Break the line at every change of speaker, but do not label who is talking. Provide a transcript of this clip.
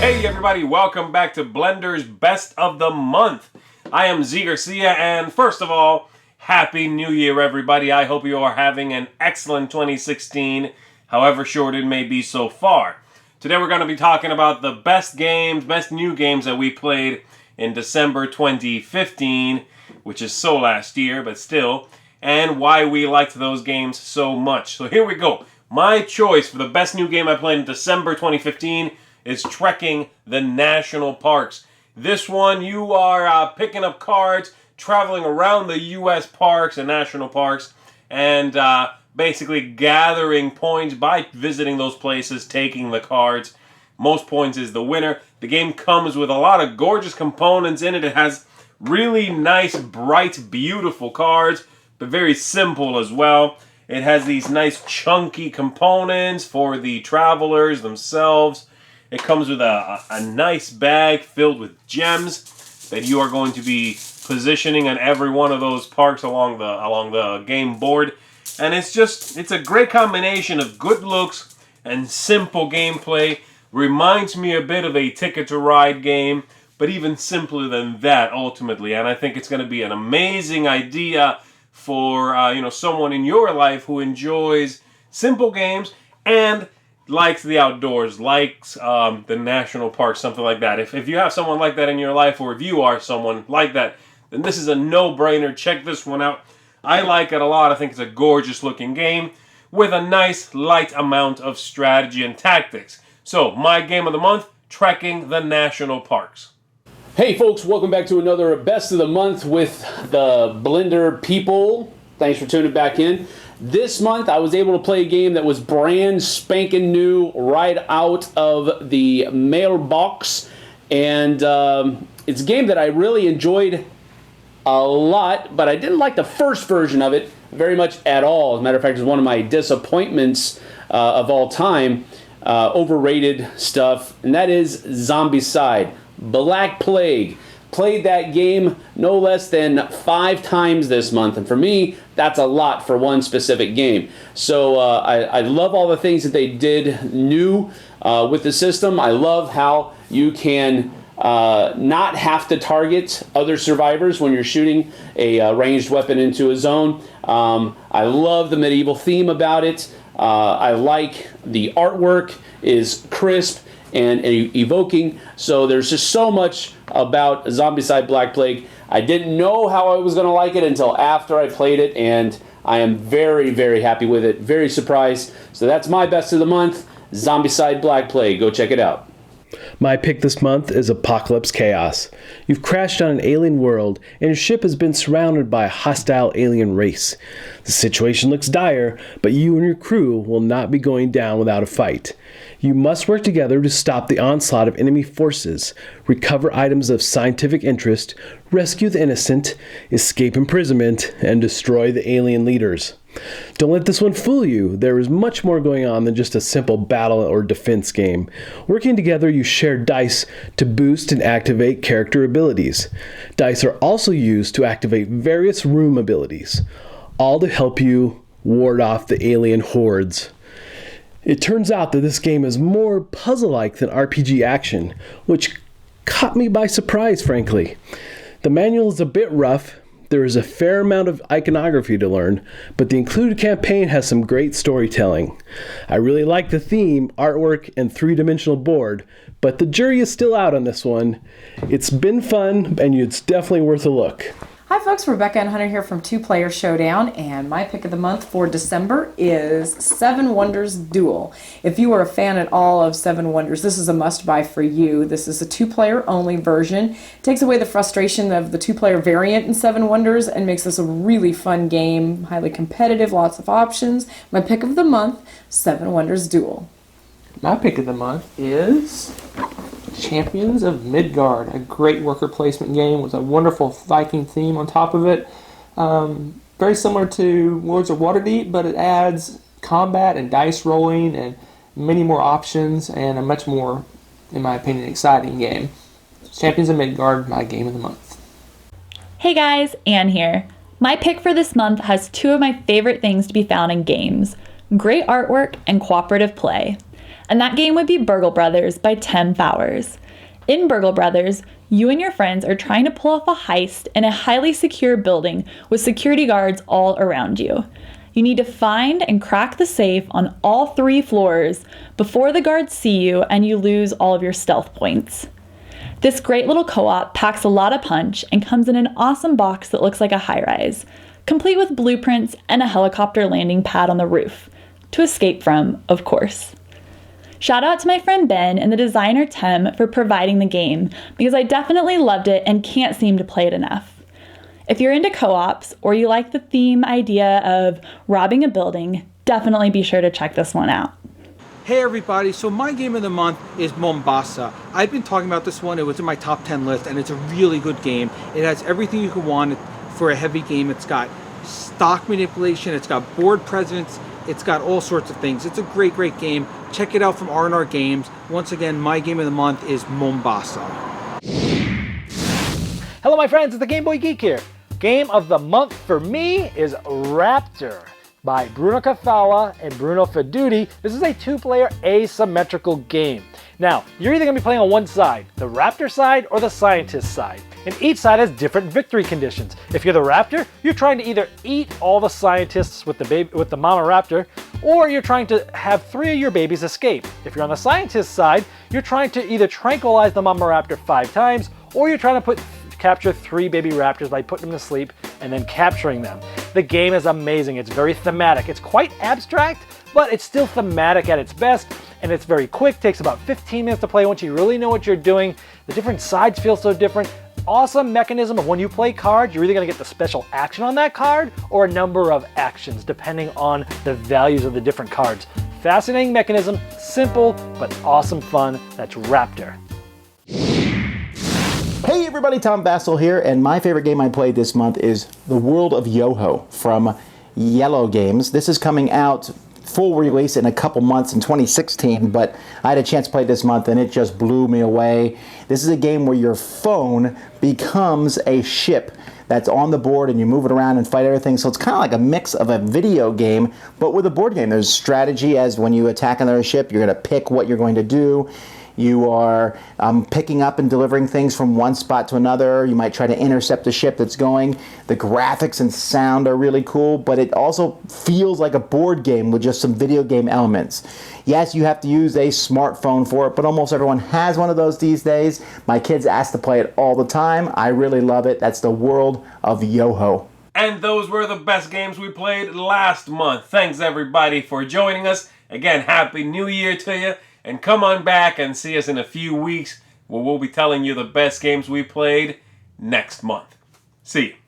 Hey everybody, welcome back to Blender's Best of the Month. I am Z Garcia, and first of all, Happy New Year everybody. I hope you are having an excellent 2016, however short it may be so far. Today we're going to be talking about the best new games that we played in December 2015, which is so last year, but still, and why we liked those games so much. So here we go. My choice for the best new game I played in December 2015 is Trekking the National Parks. This one, you are picking up cards, traveling around the U.S. parks and national parks, and basically gathering points by visiting those places, taking the cards. Most points is the winner. The game comes with a lot of gorgeous components in it. It has really nice, bright, beautiful cards, but very simple as well. It has these nice chunky components for the travelers themselves. It comes with a nice bag filled with gems that you are going to be positioning on every one of those parks along the game board. And it's a great combination of good looks and simple gameplay. Reminds me a bit of a Ticket to Ride game, but even simpler than that ultimately. And I think it's going to be an amazing idea for someone in your life who enjoys simple games and likes the outdoors, likes the national park, something like that. If you have someone like that in your life, or if you are someone like that, then this is a no-brainer. Check this one out. I like it a lot. I think it's a gorgeous looking game with a nice light amount of strategy and tactics. So, my game of the month, Trekking the National Parks.
Hey folks, welcome back to another Best of the Month with the Blender people. Thanks for tuning back in. This month I was able to play a game that was brand spanking new right out of the mailbox. And it's a game that I really enjoyed a lot, but I didn't like the first version of it very much at all. As a matter of fact, it's one of my disappointments of all time. Overrated stuff, and that is Zombicide. Black Plague. Played that game no less than 5 times this month, and for me, that's a lot for one specific game. So I love all the things that they did new with the system. I love how you can not have to target other survivors when you're shooting a ranged weapon into a zone. I love the medieval theme about it. I like the artwork is crisp and evoking. So there's just so much about Zombicide Black Plague. I didn't know how I was going to like it until after I played it, and I am very, very happy with it. Very surprised. So that's my best of the month, Zombicide Black Plague. Go check it out.
My pick this month is Apocalypse Chaos. You've crashed on an alien world, and your ship has been surrounded by a hostile alien race. The situation looks dire, but you and your crew will not be going down without a fight. You must work together to stop the onslaught of enemy forces, recover items of scientific interest, rescue the innocent, escape imprisonment, and destroy the alien leaders. Don't let this one fool you. There is much more going on than just a simple battle or defense game. Working together, you share dice to boost and activate character abilities. Dice are also used to activate various room abilities, all to help you ward off the alien hordes. It turns out that this game is more puzzle-like than RPG action, which caught me by surprise, frankly. The manual is a bit rough. There is a fair amount of iconography to learn, but the included campaign has some great storytelling. I really like the theme, artwork, and 3-dimensional board, but the jury is still out on this one. It's been fun, and it's definitely worth a look.
Hi folks, Rebecca and Hunter here from Two Player Showdown, and my pick of the month for December is Seven Wonders Duel. If you are a fan at all of Seven Wonders, this is a must-buy for you. This is a 2-player only version. It takes away the frustration of the 2-player variant in Seven Wonders and makes this a really fun game, highly competitive, lots of options. My pick of the month, Seven Wonders Duel.
My pick of the month is Champions of Midgard, a great worker placement game with a wonderful Viking theme on top of it. Very similar to Lords of Waterdeep, but it adds combat and dice rolling and many more options and a much more, in my opinion, exciting game. Champions of Midgard, my game of the month.
Hey guys, Anne here. My pick for this month has 2 of my favorite things to be found in games: great artwork and cooperative play. and that game would be Burgle Brothers by Tim Bowers. In Burgle Brothers, you and your friends are trying to pull off a heist in a highly secure building with security guards all around you. You need to find and crack the safe on all 3 floors before the guards see you and you lose all of your stealth points. This great little co-op packs a lot of punch and comes in an awesome box that looks like a high-rise, complete with blueprints and a helicopter landing pad on the roof. To escape from, of course. Shout out to my friend Ben and the designer Tim for providing the game, because I definitely loved it and can't seem to play it enough. If you're into co-ops or you like the theme idea of robbing a building, definitely be sure to check this one out.
Hey everybody, so my game of the month is Mombasa. I've been talking about this one, it was in my top 10 list, and it's a really good game. It has everything you could want for a heavy game. It's got stock manipulation, it's got board presence, it's got all sorts of things. It's a great, great game. Check it out from R&R Games. Once again, my game of the month is Mombasa.
Hello my friends, it's the Game Boy Geek here. Game of the month for me is Raptor by Bruno Cathala and Bruno Feduti. This is a 2-player asymmetrical game. Now, you're either going to be playing on one side, the Raptor side or the Scientist side. And each side has different victory conditions. If you're the Raptor, you're trying to either eat all the scientists with the mama Raptor, or you're trying to have 3 of your babies escape. If you're on the Scientist side, you're trying to either tranquilize the mama Raptor 5 times, or you're trying to capture 3 baby raptors by putting them to sleep and then capturing them. The game is amazing. It's very thematic. It's quite abstract, but it's still thematic at its best, and it's very quick. Takes about 15 minutes to play once you really know what you're doing. The different sides feel so different. Awesome mechanism of when you play cards, you're either going to get the special action on that card or a number of actions depending on the values of the different cards. Fascinating mechanism, simple but awesome fun. That's Raptor.
Hey everybody, Tom Vasel here, and my favorite game I played this month is The World of Yoho from Yellow Games. This is coming out full release in a couple months in 2016, but I had a chance to play this month and it just blew me away. This is a game where your phone becomes a ship that's on the board and you move it around and fight everything. So it's kind of like a mix of a video game, but with a board game. There's strategy as when you attack another ship, you're going to pick what you're going to do. You are picking up and delivering things from one spot to another. You might try to intercept the ship that's going. The graphics and sound are really cool, but it also feels like a board game with just some video game elements. Yes, you have to use a smartphone for it, but almost everyone has one of those these days. My kids ask to play it all the time. I really love it. That's The World of Yoho.
And those were the best games we played last month. Thanks everybody for joining us. Again, Happy New Year to you. And come on back and see us in a few weeks where we'll be telling you the best games we played next month. See you.